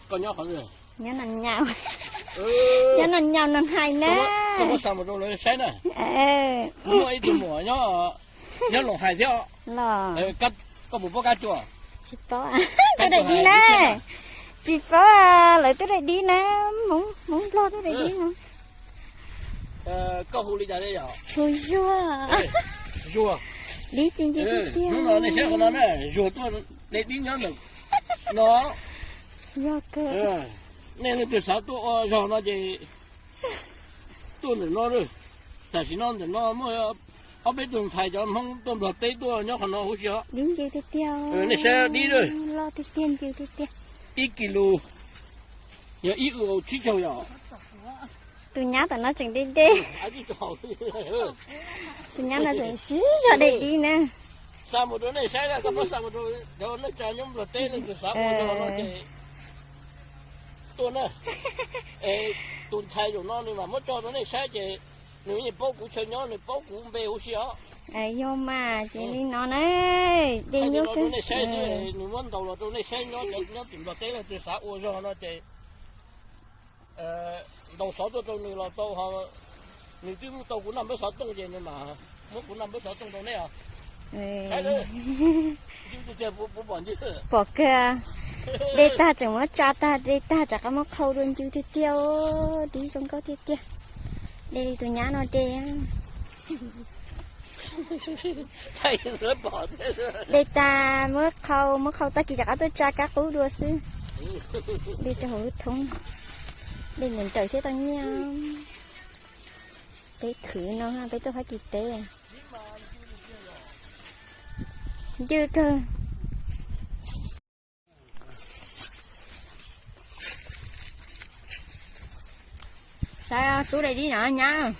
Con nhỏ không rồi. Nhớ nằn nhau. Nhớ nằn nhau nằn hay nè. Tôi có sao mà tôi lấy xe này. Ờ. Mỗi đứa mùa nhớ lồng hai theo. Lò. Cắt có một bó cá chua. Chị có à. Tôi đây đi nè. Chị có à, lại tôi đây đi nè. Muốn lo tôi đây đi không? Có hồ ly ra đây rồi. Thôi rùa. Rùa. Đi trên dưới đi tiêu. Nó này sẽ có nó này, rùa tôi để đi nhớ được. Nó. Do cơ. Nên là từ sáu tôi rồi nó gì. Tôi được nó rồi. Tại vì nó thì nó mới ở bên đường thầy cho không tôi đoạt tới tôi nhớ còn nó hú chưa. Đi dưới đi tiêu. Này sẽ đi rồi. Lo thì tiền dưới đi tiêu. 1 kg. Giờ ít rồi chỉ cho rồi. Tôi nhớ tao nó chẳng đi đi. Tôi nhớ nó chẳng xí cho đây đi nè. Sao một đứa này sẽ là có sao một đứa cho nó cho nhóm là tên từ sáu một cho nó thì tôi nè, tôi thay rồi nó nhưng mà mất cho nó này sẽ thì nếu như bố cũng chơi nhớ thì bố cũng về hú xíu. Vô mà chị đi nó này đi vô cái. Này sẽ thì nếu muốn đầu là tôi này sẽ nhớ tìm vào tên là từ sáu một cho nó thì đầu sáu tôi là tôi họ nếu tôi cũng nằm với sáu tung gì nhưng mà muốn cũng nằm với sáu tung đâu này à. Bỏ kia đây ta chẳng muốn cha ta đây ta chẳng có mất khâu luôn chứ thiết tiêu đi không có thiết tiêu đây tôi nhá nó đi đây ta mất khâu ta kỳ cả tôi cha các cú đua xứ đi cho hữu thúng đây nhìn trời thế tao nha bé thử nó ha bé tôi phải kỳ tế chưa cơ sao chú đây đi nữa nha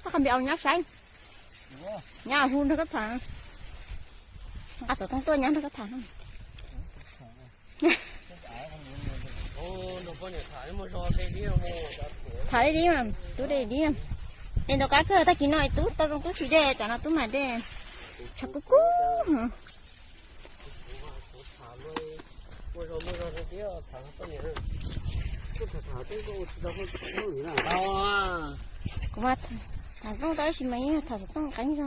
nó không bị ông nhát xanh nha hun nó có thằng à tụi con tôi nhá nó có thằng thả đi mà chú đây đi nên tao cá cơ ta chỉ nói tú tao không có gì đây chẳng là tú mà đây chắc cứ cú hả cũng mà thằng con tới xí mấy thằng con cánh ra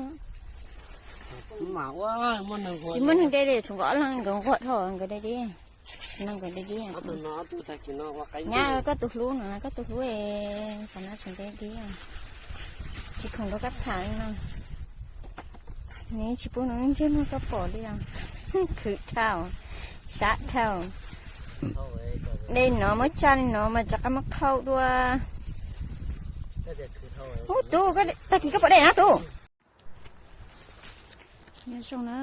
mà quá xí mình đây để chúng gọi là gọn gọn thôi cái đây đi năng cái đây đi nha có tụt lúa nữa có tụt lúa còn nó chúng đây đi chỉ không có cắt thải nữa nếu chỉ bố nó chứ nó có bỏ đi đâu khử thảo sát thảo đây nó mới chăn nó mà chắc nó khâu đua ô tu cái ta chỉ có bỏ đây nè tu nhưng xong nó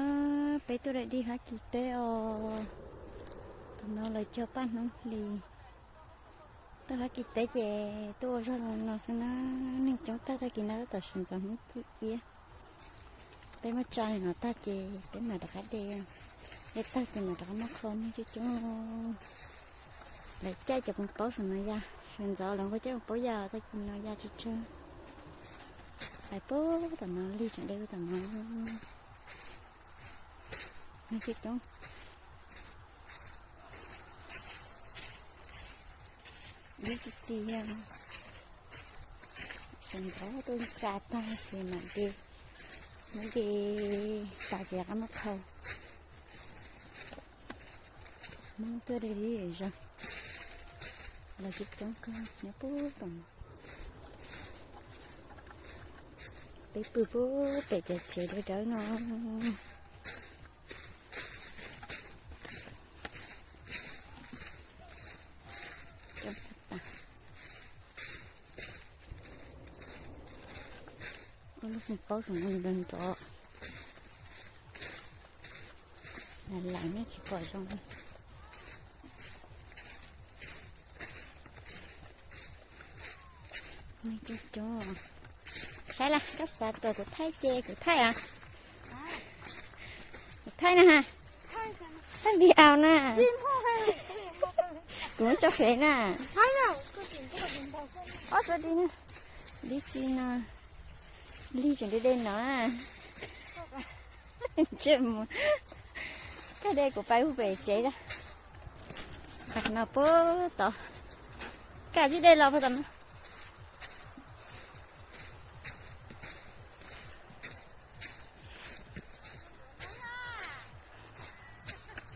bé tôi lại đi hái kỳ tế nó lại cho pan nó lì tôi hái kỳ tế về tôi cho nó xem nó nên chúng ta ta kỳ nó ta sinh ra những kỳ kia bé mới chăn nó ta chè bé mà đặt cái đây để ta thì mà đặt nó không chứ chúng lại chơi chụp một bó rồi nó ra rồi giờ lần có chơi một bó giờ ta cùng nó ra chơi chơi lại bó tầm nó ly chẳng đây tầm nó chết chúng biết cái gì không rồi đó tôi trả ta thì mà đi mới đi ta chỉ là mất khâu muốn tôi đi đi rồi là chụp trong con nhớ bố tầm bé bố bé chạy chạy để đỡ nó lúc một bao rồi mình đừng cho là lại nhé chỉ khỏi xong thôi mấy chú cho sai là các xã tôi của thái chê của thái à thái nè ha thái đi ao nè cũng cho phê nè ó cho đi nè đi xin nè ly chẳng đi đây nữa chim cái đây của bay về chế ra khát nào bớt tỏ cả gì đây là phải tận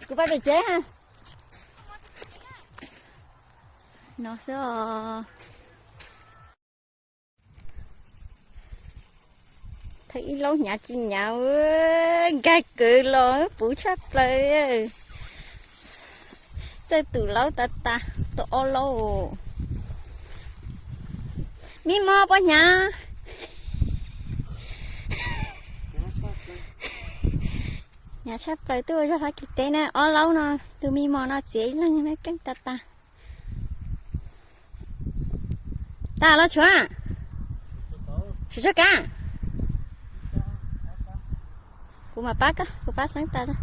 cứ phải bị chế ha nó sẽ thấy lâu nhà chị nhau gai cười lo phủ sắpเลยtới từ lâu ta tổ lâu mi mò bao nhà nhà sắp tới tôi cho phải kịp tên nè ở lâu nè từ mi mò nó dễ lắm nó căng ta ta lo chúa chúa cả cô mà bác á cô bác sáng ta đó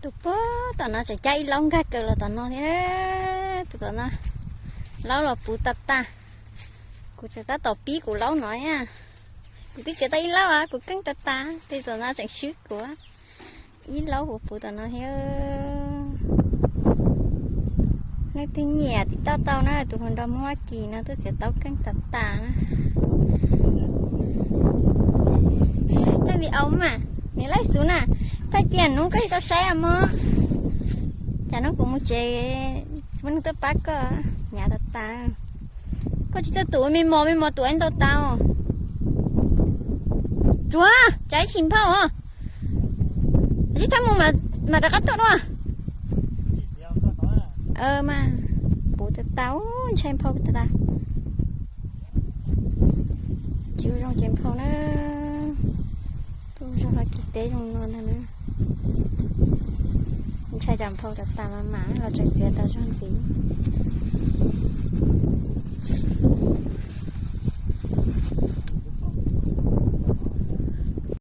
tụi bố tao nó sẽ cháy lông gác cờ là tao nó thế tụi nó lâu là phụ tập ta cô sẽ có tàu pí của lâu nói à cô tí cái tay lâu à cô căng ta thì tụi nó chẳng sức của ý lâu của phụ tao nó theo ngay từ nhà thì tao nó tụi mình đâu mua gì nó tôi sẽ tao căng ta tại vì ông mà nếu lấy xuống nè ta chèn nó cái tao say mà chả nó cũng một chè vẫn tới bác nhà ta có chỉ cho tuổi mình mò tuổi anh tao chúa cháy chìm phao hả chỉ thằng mà đã cắt tốt đúng mà bố tao chìm phao ta chịu trong chìm phao nó tôi cho phải kịp tế trong non thôi nữa chạy đầm phao đặt tạm mà là chạy xe tao cho gì